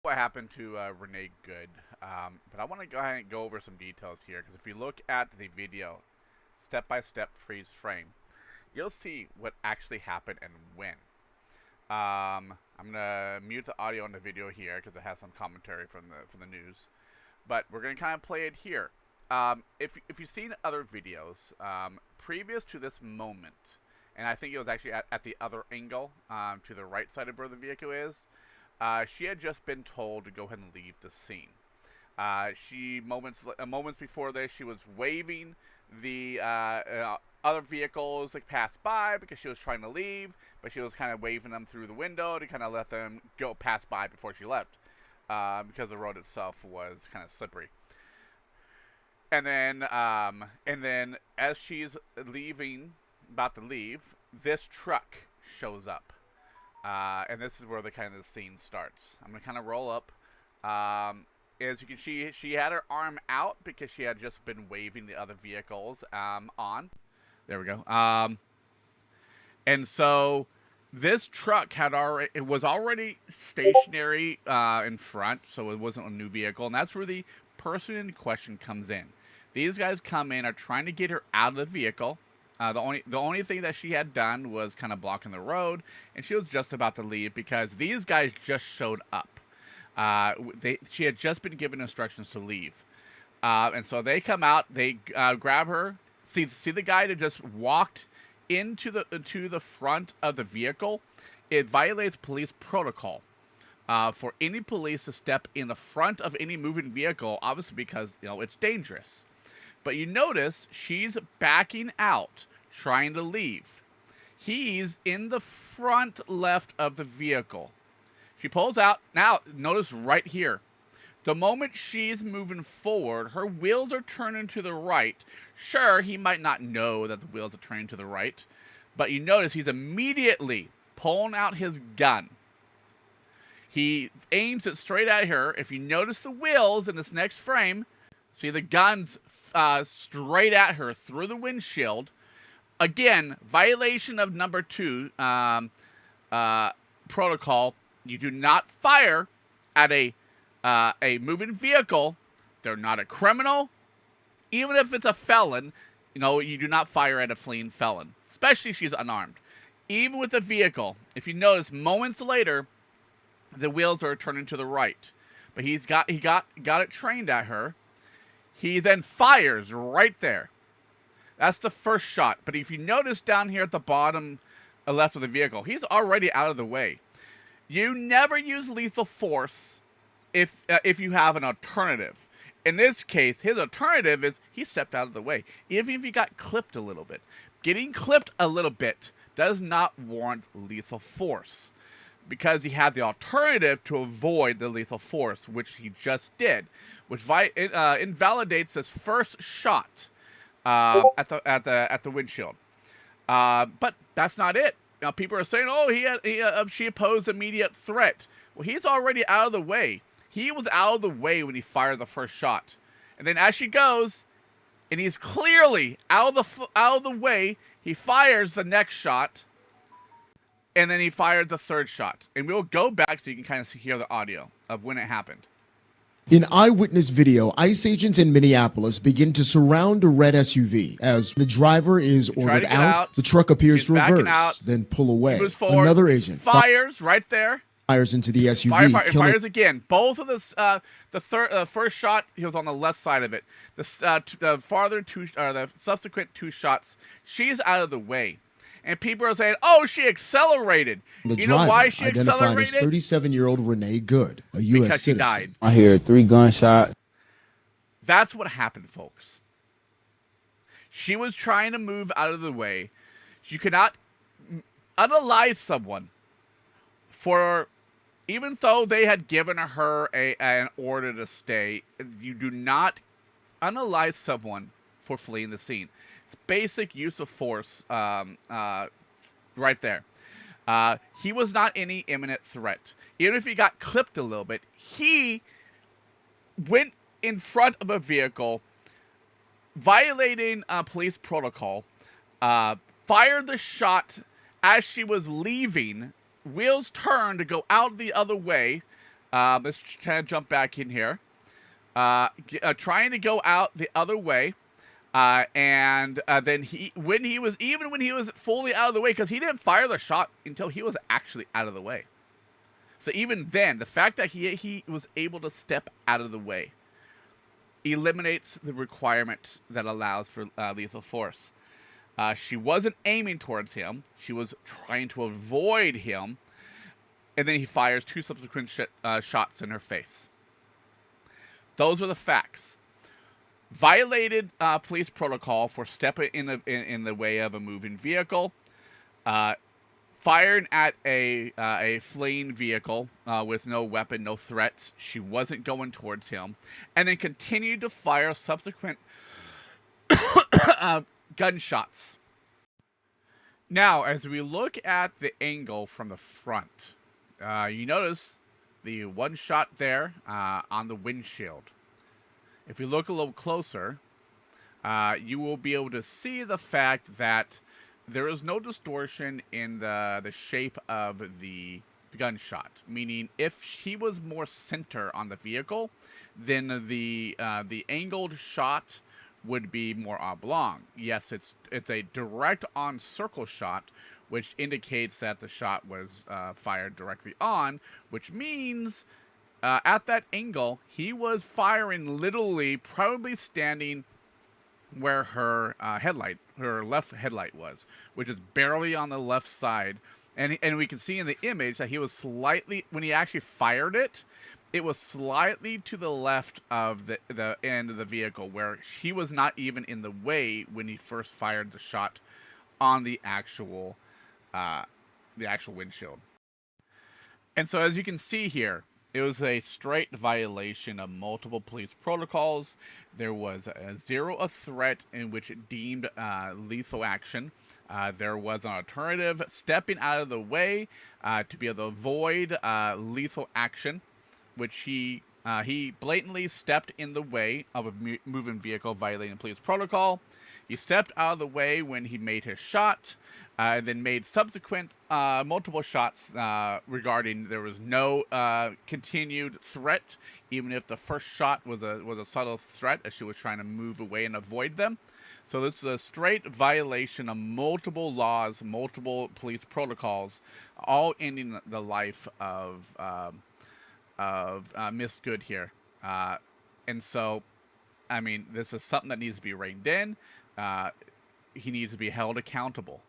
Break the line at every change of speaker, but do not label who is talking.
what happened to Renée Good, but I want to go ahead and go over some details here, because if you look at the video, step-by-step freeze frame, you'll see what actually happened and when. I'm gonna mute the audio on the video here because it has some commentary from the news, but we're gonna kind of play it here. If you've seen other videos previous to this moment, and I think it was actually at the other angle, to the right side of where the vehicle is, she had just been told to go ahead and leave the scene. She moments before this, she was waving the other vehicles that passed by because she was trying to leave, but she was kind of waving them through the window to kind of let them go pass by before she left, because the road itself was kind of slippery. And then as she's leaving, about to leave, this truck shows up. And this is where the kind of the scene starts. I'm going to kind of roll up. As you can see, she had her arm out because she had just been waving the other vehicles on. There we go. And so this truck was already stationary in front, so it wasn't a new vehicle. And that's where the person in question comes in. These guys come in, are trying to get her out of the vehicle. The only thing that she had done was kind of blocking the road, and she was just about to leave because these guys just showed up. She had just been given instructions to leave, and so they come out. They grab her. See the guy that just walked into the front of the vehicle. It violates police protocol for any police to step in the front of any moving vehicle, obviously because it's dangerous. But you notice she's backing out, trying to leave. He's in the front left of the vehicle. She pulls out. Now, notice right here. The moment she's moving forward, her wheels are turning to the right. Sure, he might not know that the wheels are turning to the right, but you notice he's immediately pulling out his gun. He aims it straight at her. If you notice the wheels in this next frame, see the gun's straight at her through the windshield. Again, violation of number 2 protocol. You do not fire at a moving vehicle. They're not a criminal. Even if it's a felon, you do not fire at a fleeing felon, especially if she's unarmed. Even with the vehicle, if you notice, moments later, the wheels are turning to the right. But he got it trained at her. He then fires right there. That's the first shot. But if you notice down here at the bottom left of the vehicle, he's already out of the way. You never use lethal force if you have an alternative. In this case, his alternative is he stepped out of the way. Even if he got clipped a little bit. Getting clipped a little bit does not warrant lethal force, because he had the alternative to avoid the lethal force, which he just did, which invalidates his first shot at the windshield. But that's not it. Now people are saying, "Oh, she opposed immediate threat." Well, he's already out of the way. He was out of the way when he fired the first shot, and then as she goes, and he's clearly out of the way, he fires the next shot. And then he fired the third shot. And we'll go back so you can kind of hear the audio of when it happened.
In eyewitness video, ICE agents in Minneapolis begin to surround a red SUV. As the driver is ordered out, the truck appears to reverse, then pull away. Another agent
fires right there.
Fires into the SUV.
Fires again. Both of the first shot, he was on the left side of it. The subsequent 2 shots, she's out of the way. And people are saying, "Oh, she accelerated."
The
you know why she
identified
accelerated?
as 37-year-old Renée Good, a U.S.
Because
citizen.
she died.
I hear 3 gunshots.
That's what happened, folks. She was trying to move out of the way. You cannot unalive someone even though they had given her an order to stay. You do not unalive someone for fleeing the scene. Basic use of force right there. He was not any imminent threat. Even if he got clipped a little bit, he went in front of a vehicle, violating police protocol, fired the shot as she was leaving, wheels turned to go out the other way, Let's try to jump back in here. Trying to go out the other way. And then when he was fully out of the way, because he didn't fire the shot until he was actually out of the way. So even then, the fact that he was able to step out of the way eliminates the requirement that allows for lethal force. She wasn't aiming towards him. She was trying to avoid him. And then he fires 2 subsequent shots in her face. Those are the facts. Violated police protocol for stepping in the way of a moving vehicle. Fired at a fleeing vehicle with no weapon, no threats. She wasn't going towards him. And then continued to fire subsequent gunshots. Now, as we look at the angle from the front, you notice the one shot there on the windshield. If you look a little closer, you will be able to see the fact that there is no distortion in the shape of the gunshot. Meaning, if he was more center on the vehicle, then the angled shot would be more oblong. Yes, it's a direct on circle shot, which indicates that the shot was fired directly on, which means at that angle, he was firing literally, probably standing where her left headlight was, which is barely on the left side. And we can see in the image that he was slightly, when he actually fired it, it was slightly to the left of the end of the vehicle, where he was not even in the way when he first fired the shot on the actual windshield. And so, as you can see here, it was a straight violation of multiple police protocols. There was a threat in which it deemed lethal action. There was an alternative, stepping out of the way to be able to avoid lethal action, which he blatantly stepped in the way of a moving vehicle violating police protocol. He stepped out of the way when he made his shot, then made subsequent multiple shots regarding there was no continued threat, even if the first shot was a subtle threat as she was trying to move away and avoid them. So this is a straight violation of multiple laws, multiple police protocols, all ending the life of Miss Good here. And so, I mean, this is something that needs to be reined in. He needs to be held accountable.